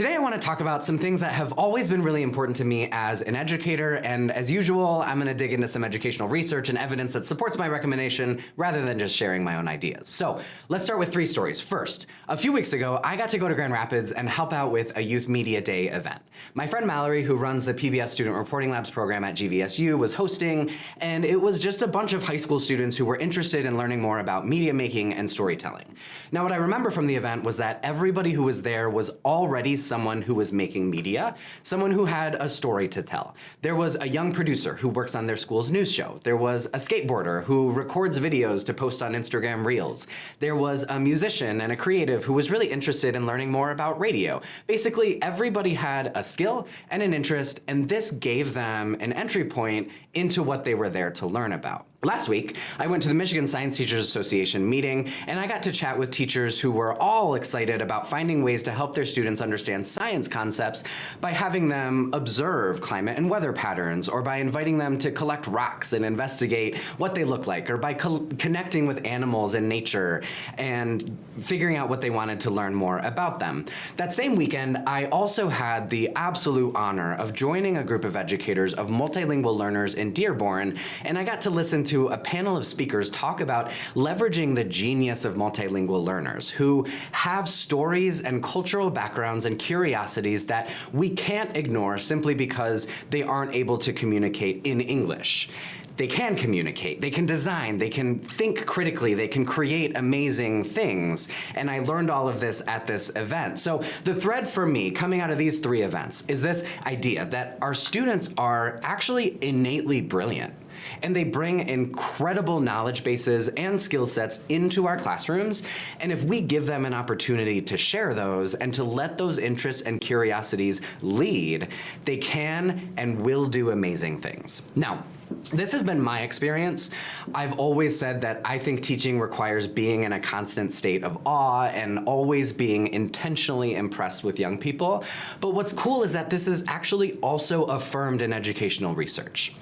Today I want to talk about some things that have always been really important to me as an educator, and as usual, I'm going to dig into some educational research and evidence that supports my recommendation rather than just sharing my own ideas. So let's start with three stories. First, a few weeks ago, I got to go to Grand Rapids and help out with a Youth Media Day event. My friend Mallory, who runs the PBS Student Reporting Labs program at GVSU, was hosting, and it was just a bunch of high school students who were interested in learning more about media making and storytelling. Now, what I remember from the event was that everybody who was there was already someone who was making media, someone who had a story to tell. There was a young producer who works on their school's news show. There was a skateboarder who records videos to post on Instagram Reels. There was a musician and a creative who was really interested in learning more about radio. Basically, everybody had a skill and an interest, and this gave them an entry point into what they were there to learn about. Last week, I went to the Michigan Science Teachers Association meeting, and I got to chat with teachers who were all excited about finding ways to help their students understand science concepts by having them observe climate and weather patterns, or by inviting them to collect rocks and investigate what they look like, or by connecting with animals and nature and figuring out what they wanted to learn more about them. That same weekend, I also had the absolute honor of joining a group of educators of multilingual learners in Dearborn, and I got to listen to a panel of speakers talk about leveraging the genius of multilingual learners who have stories and cultural backgrounds and curiosities that we can't ignore simply because they aren't able to communicate in English. They can communicate, they can design, they can think critically, they can create amazing things. And I learned all of this at this event. So the thread for me coming out of these three events is this idea that our students are actually innately brilliant. And they bring incredible knowledge bases and skill sets into our classrooms. And if we give them an opportunity to share those and to let those interests and curiosities lead, they can and will do amazing things. Now, this has been my experience. I've always said that I think teaching requires being in a constant state of awe and always being intentionally impressed with young people. But what's cool is that this is actually also affirmed in educational research.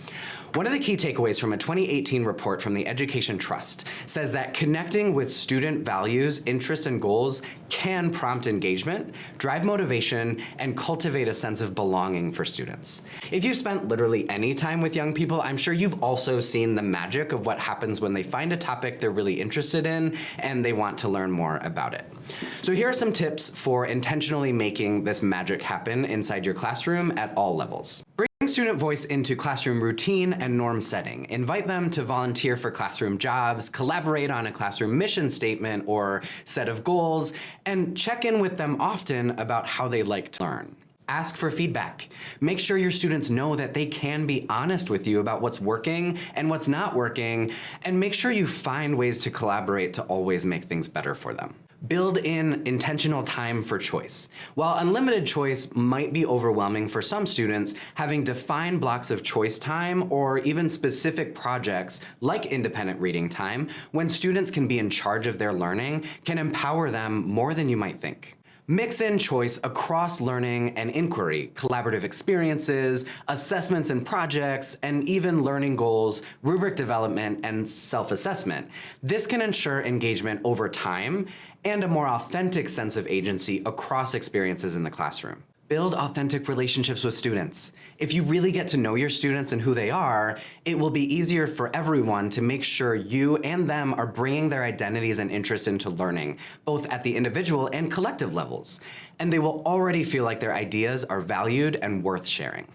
One of the key takeaways from a 2018 report from the Education Trust says that connecting with student values, interests, and goals can prompt engagement, drive motivation, and cultivate a sense of belonging for students. If you've spent literally any time with young people, I'm sure you've also seen the magic of what happens when they find a topic they're really interested in and they want to learn more about it. So here are some tips for intentionally making this magic happen inside your classroom at all levels. Bring student voice into classroom routine and norm setting. Invite them to volunteer for classroom jobs, collaborate on a classroom mission statement or set of goals, and check in with them often about how they like to learn. Ask for feedback. Make sure your students know that they can be honest with you about what's working and what's not working, and make sure you find ways to collaborate to always make things better for them. Build in intentional time for choice. While unlimited choice might be overwhelming for some students, having defined blocks of choice time or even specific projects like independent reading time, when students can be in charge of their learning, can empower them more than you might think. Mix in choice across learning and inquiry, collaborative experiences, assessments and projects, and even learning goals, rubric development, and self-assessment. This can ensure engagement over time and a more authentic sense of agency across experiences in the classroom. Build authentic relationships with students. If you really get to know your students and who they are, it will be easier for everyone to make sure you and them are bringing their identities and interests into learning, both at the individual and collective levels. And they will already feel like their ideas are valued and worth sharing.